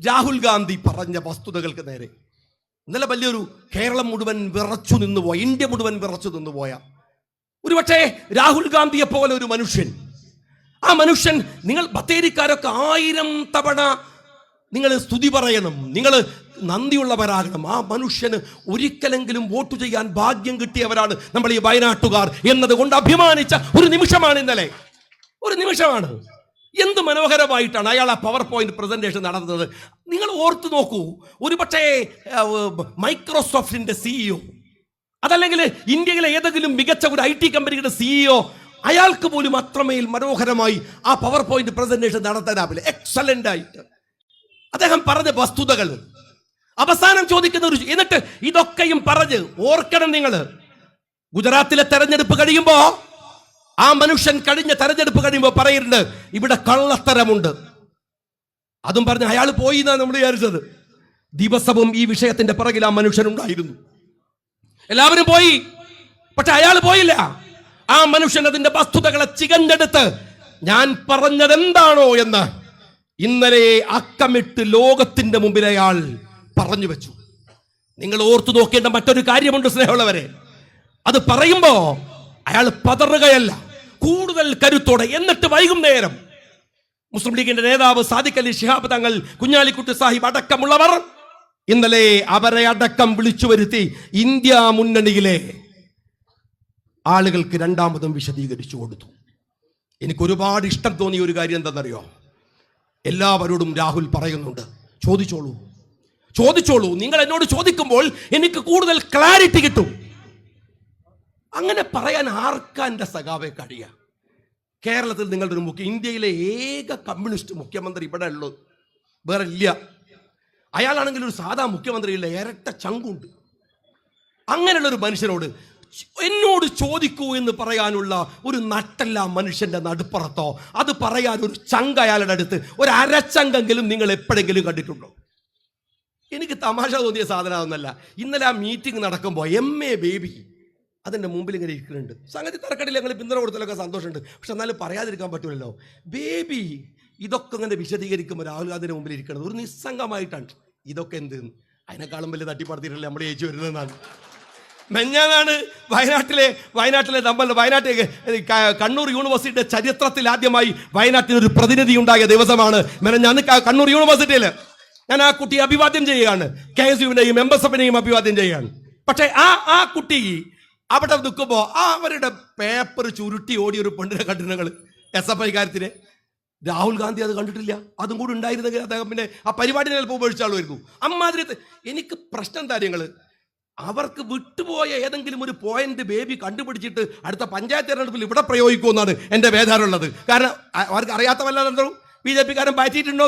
രാഹുൽ ഗാന്ധി പറഞ്ഞ വസ്തുതകൾക്ക് നേരെ ഇന്നലെ വലിയൊരു കേരളം മുഴുവൻ വിറച്ചു നിന്നുപോയ, ഇന്ത്യ മുഴുവൻ വിറച്ചു നിന്നുപോയ ഒരുപക്ഷെ രാഹുൽ ഗാന്ധിയെ പോലെ ഒരു മനുഷ്യൻ, ആ മനുഷ്യൻ, നിങ്ങൾ ബത്തേരിക്കാരൊക്കെ 1000 തവണ നിങ്ങൾ സ്തുതി പറയണം, നിങ്ങൾ നന്ദിയുള്ളവരാകണം. ആ മനുഷ്യന് ഒരിക്കലെങ്കിലും വോട്ട് ചെയ്യാൻ ഭാഗ്യം കിട്ടിയവരാണ് നമ്മൾ ഈ വയനാട്ടുകാർ എന്നതുകൊണ്ട് അഭിമാനിച്ച ഒരു നിമിഷമാണ് ഇന്നലെ. ഒരു നിമിഷമാണ്. എന്ത് മനോഹരമായിട്ടാണ് അയാൾ ആ പവർ പോയിന്റ് പ്രസന്റേഷൻ നടന്നത്. നിങ്ങൾ ഓർത്തു നോക്കൂ, ഒരുപക്ഷെ മൈക്രോസോഫ്റ്റിന്റെ സിഇഒ, അതല്ലെങ്കിൽ ഇന്ത്യയിലെ ഏതെങ്കിലും മികച്ച ഒരു IT കമ്പനിയുടെ സിഇഒ, അയാൾക്ക് പോലും അത്രമേൽ മനോഹരമായി ആ പവർ പോയിന്റ് പ്രസന്റേഷൻ നടത്താനാവില്ല. എക്സലന്റ് ആയിട്ട് അദ്ദേഹം പറഞ്ഞ വസ്തുതകൾ അവസാനം ചോദിക്കുന്ന ഒരു, എന്നിട്ട് ഇതൊക്കെയും പറഞ്ഞ് ഓർക്കണം നിങ്ങൾ, ഗുജറാത്തിലെ തെരഞ്ഞെടുപ്പ് കഴിയുമ്പോ ആ മനുഷ്യൻ കഴിഞ്ഞ തെരഞ്ഞെടുപ്പ് കഴിയുമ്പോൾ പറയുന്നുണ്ട് ഇവിടെ കള്ളത്തരമുണ്ട്. അതും പറഞ്ഞ് അയാൾ പോയി എന്നാണ് നമ്മൾ വിചാരിച്ചത്. ദിവസവും ഈ വിഷയത്തിന്റെ പിറകിൽ ആ മനുഷ്യനുണ്ടായിരുന്നു. എല്ലാവരും പോയി, പക്ഷെ അയാൾ പോയില്ല. ആ മനുഷ്യൻ അതിന്റെ വസ്തുതകളെ ചികഞ്ഞെടുത്ത് ഞാൻ പറഞ്ഞത് എന്താണോ എന്ന് ഇന്നലെ അക്കമിട്ട് ലോകത്തിന്റെ മുമ്പിൽ അയാൾ പറഞ്ഞു വെച്ചു. നിങ്ങൾ ഓർത്തു നോക്കേണ്ട മറ്റൊരു കാര്യമുണ്ട് സ്നേഹമുള്ളവരെ. അത് പറയുമ്പോ അയാൾ പതറുകയല്ല, കൂടുതൽ കരുത്തോടെ. എന്നിട്ട് വൈകുന്നേരം മുസ്ലിം ലീഗിന്റെ നേതാവ് സാദിഖ് അലി ശിഹാബ് തങ്ങൾ, കുഞ്ഞാലിക്കുട്ടി സാഹിബ് അടക്കമുള്ളവർ ഇന്നലെ അവരെ അടക്കം വിളിച്ചു വരുത്തി ഇന്ത്യ മുന്നണിയിലെ ആളുകൾക്ക് രണ്ടാമതും വിശദീകരിച്ചു കൊടുത്തു. എനിക്ക് ഒരുപാട് ഇഷ്ടം തോന്നിയ ഒരു കാര്യം എന്താണെന്നറിയോ? എല്ലാവരോടും രാഹുൽ പറയുന്നുണ്ട്, ചോദിച്ചോളൂ, ചോദിച്ചോളൂ. നിങ്ങൾ എന്നോട് ചോദിക്കുമ്പോൾ എനിക്ക് കൂടുതൽ ക്ലാരിറ്റി കിട്ടും. അങ്ങനെ പറയാൻ ആർക്കാ എൻ്റെ സഖാവെ കഴിയുക? കേരളത്തിൽ നിങ്ങളുടെ ഒരു ഇന്ത്യയിലെ ഏക കമ്മ്യൂണിസ്റ്റ് മുഖ്യമന്ത്രി ഇവിടെ ഉള്ളത് വേറെ ഇല്ല. അയാളാണെങ്കിൽ ഒരു സാധാ മുഖ്യമന്ത്രിയില്ല, ഇരട്ട ചങ്കുണ്ട്. അങ്ങനെയുള്ളൊരു മനുഷ്യനോട് എന്നോട് ചോദിക്കൂ എന്ന് പറയാനുള്ള ഒരു നട്ടല്ല മനുഷ്യന്റെ നടുപ്പുറത്തോ, അത് പറയാൻ ഒരു ചങ്ക അയാളുടെ അടുത്ത്, ഒരു അരച്ചങ്കെങ്കിലും നിങ്ങൾ എപ്പോഴെങ്കിലും കണ്ടിട്ടുണ്ടോ? എനിക്ക് തമാശ തോന്നിയ സാധനമൊന്നുമല്ല. ഇന്നലെ ആ മീറ്റിംഗ് നടക്കുമ്പോൾ MA ബേബി അതിൻ്റെ മുമ്പിൽ ഇങ്ങനെ ഇരിക്കുന്നുണ്ട്. സംഗതി തറക്കടില്ല, ഞങ്ങൾ പിന്തുണ കൊടുത്തലൊക്കെ സന്തോഷമുണ്ട്. പക്ഷെ എന്നാലും പറയാതിരിക്കാൻ പറ്റില്ലല്ലോ. ബേബി ഇതൊക്കെ അങ്ങനെ വിശദീകരിക്കുമ്പോൾ രാഹുൽ ഗാന്ധിയുടെ മുമ്പിൽ ഇരിക്കുന്നത് ഒരു നിസ്സംഗമായിട്ടാണ്. ഇതൊക്കെ എന്ത്, അതിനേക്കാളും വലിയ തട്ടിപ്പടത്തിയിട്ടല്ലേ നമ്മൾ ജയിച്ചു വരുന്നതെന്നാണ്. മെഞ്ഞാനാണ് വയനാട്ടിലെ കണ്ണൂർ യൂണിവേഴ്സിറ്റിയുടെ ചരിത്രത്തിൽ ആദ്യമായി വയനാട്ടിലൊരു പ്രതിനിധി ഉണ്ടായ ദിവസമാണ് മെനഞ്ഞാന്ന് കണ്ണൂർ യൂണിവേഴ്സിറ്റിയിൽ. ഞാൻ ആ കുട്ടിയെ അഭിവാദ്യം ചെയ്യുകയാണ്, KSUവിനെയും MSFനെയും അഭിവാദ്യം ചെയ്യുകയാണ്. പക്ഷേ ആ കുട്ടി അവിടെ നിൽക്കുമ്പോൾ അവരുടെ പേപ്പർ ചുരുട്ടി ഓടിയൊരു പെണ്ണിനെ കണ്ടിരുന്നങ്ങൾ SFI കാര്യത്തിന്. രാഹുൽ ഗാന്ധി അത് കണ്ടിട്ടില്ല. അതും കൂടി ഉണ്ടായിരുന്നെങ്കിൽ അദ്ദേഹം പിന്നെ ആ പരിപാടി ചിലപ്പോൾ ഉപേക്ഷിച്ചാളുമായിരുന്നു. അമ്മാതിരി എനിക്ക് പ്രശ്നം കാര്യങ്ങൾ, അവർക്ക് വിട്ടുപോയ ഏതെങ്കിലും ഒരു പോയിന്റ് ബേബി കണ്ടുപിടിച്ചിട്ട് അടുത്ത പഞ്ചായത്ത് തെരഞ്ഞെടുപ്പിൽ ഇവിടെ പ്രയോഗിക്കുമെന്നാണ് എൻ്റെ വേദാനുള്ളത്. കാരണം അവർക്ക് അറിയാത്ത വല്ലതും BJP-കാരൻ പറ്റിയിട്ടുണ്ടോ?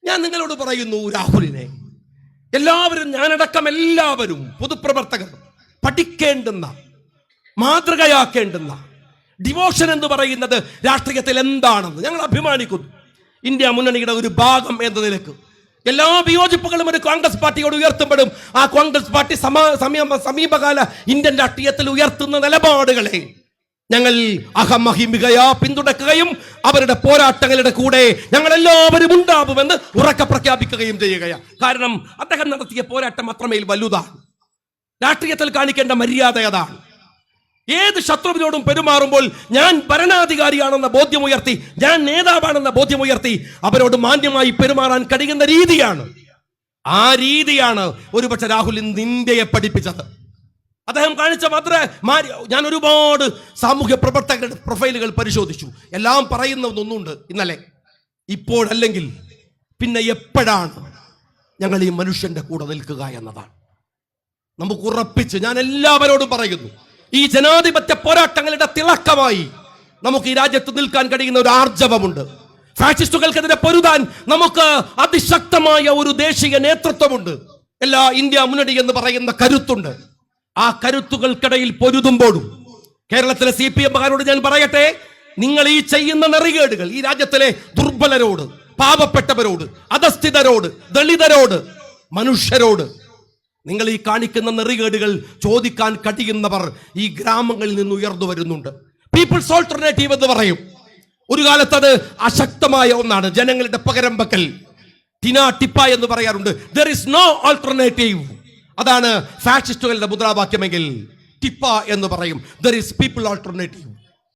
ഞാൻ നിങ്ങളോട് പറയുന്നു, രാഹുലിനെ എല്ലാവരും, ഞാനടക്കം എല്ലാവരും പൊതുപ്രവർത്തകർ പഠിക്കേണ്ടുന്ന, മാതൃകയാക്കേണ്ടുന്ന ഡിവോഷൻ എന്ന് പറയുന്നത് രാഷ്ട്രീയത്തിൽ എന്താണെന്ന് ഞങ്ങൾ അഭിമാനിക്കുന്നു. ഇന്ത്യ മുന്നണിയുടെ ഒരു ഭാഗം എന്ന നിലക്ക് എല്ലാ വിയോജിപ്പുകളും ഒരു കോൺഗ്രസ് പാർട്ടിയോട് ഉയർത്തുമ്പോഴും ആ കോൺഗ്രസ് പാർട്ടി സമീപകാല ഇന്ത്യൻ രാഷ്ട്രീയത്തിൽ ഉയർത്തുന്ന നിലപാടുകളെ ഞങ്ങൾ അഹമഹിമികയാ പിന്തുണക്കുകയും അവരുടെ പോരാട്ടങ്ങളുടെ കൂടെ ഞങ്ങൾ എല്ലാവരും ഉണ്ടാവുമെന്ന് ഉറക്കെ പ്രഖ്യാപിക്കുകയും ചെയ്യുകയാണ്. കാരണം അദ്ദേഹം നടത്തിയ പോരാട്ടം അത്രമേൽ വലുതാണ്. രാഷ്ട്രീയത്തിൽ കാണിക്കേണ്ട മര്യാദ അതാണ്. ഏത് ശത്രുവിനോടും പെരുമാറുമ്പോൾ ഞാൻ ഭരണാധികാരിയാണെന്ന ബോധ്യമുയർത്തി, ഞാൻ നേതാവാണെന്ന ബോധ്യമുയർത്തി അവരോട് മാന്യമായി പെരുമാറാൻ കഴിയുന്ന രീതിയാണ്. ആ രീതിയാണ് ഒരുപക്ഷെ രാഹുൽ ഇന്ന് ഇന്ത്യയെ പഠിപ്പിച്ചത്. അദ്ദേഹം കാണിച്ച ഞാൻ ഒരുപാട് സാമൂഹ്യ പ്രവർത്തകരുടെ പ്രൊഫൈലുകൾ പരിശോധിച്ചു. എല്ലാം പറയുന്ന ഒന്നുണ്ട്, ഇന്നലെ ഇപ്പോഴല്ലെങ്കിൽ പിന്നെ എപ്പോഴാണ് ഞങ്ങൾ ഈ മനുഷ്യന്റെ കൂടെ നിൽക്കുക എന്നതാണ്. നമുക്ക് ഉറപ്പിച്ച് ഞാൻ എല്ലാവരോടും പറയുന്നു, ഈ ജനാധിപത്യ പോരാട്ടങ്ങളുടെ തിളക്കമായി നമുക്ക് ഈ രാജ്യത്ത് നിൽക്കാൻ കഴിയുന്ന ഒരു ആർജവമുണ്ട്. ഫാഷിസ്റ്റുകൾക്കെതിരെ പൊരുതാൻ നമുക്ക് അതിശക്തമായ ഒരു ദേശീയ നേതൃത്വമുണ്ട്. എല്ലാ ഇന്ത്യ മുന്നണി എന്ന് പറയുന്ന കരുത്തുണ്ട്. ആ കരുത്തുകൾക്കിടയിൽ പൊരുതുമ്പോഴും കേരളത്തിലെ CPM-കാരോട് ഞാൻ പറയട്ടെ, നിങ്ങൾ ഈ ചെയ്യുന്ന നെറികേടുകൾ ഈ രാജ്യത്തിലെ ദുർബലരോട്, പാവപ്പെട്ടവരോട്, അധസ്ഥിതരോട്, ദളിതരോട്, മനുഷ്യരോട് നിങ്ങൾ ഈ കാണിക്കുന്ന നെറികേടുകൾ ചോദിക്കാൻ കഴിയുന്നവർ ഈ ഗ്രാമങ്ങളിൽ നിന്ന് ഉയർന്നു വരുന്നുണ്ട്. പീപ്പിൾസ് ഓൾട്ടർനേറ്റീവ് എന്ന് പറയും. ഒരു കാലത്ത് അത് അശക്തമായ ഒന്നാണ്, ജനങ്ങളുടെ പകരം വെക്കൽ. ടിന ടിപ്പ എന്ന് പറയാറുണ്ട്. There is no alternative. അതാണ് ഫാഷിസ്റ്റുകളുടെ മുദ്രാവാക്യമെങ്കിൽ ടിപ്പ എന്ന് പറയും, ദർ ഇസ് പീപ്പിൾ ആൾട്ടർനേറ്റീവ്.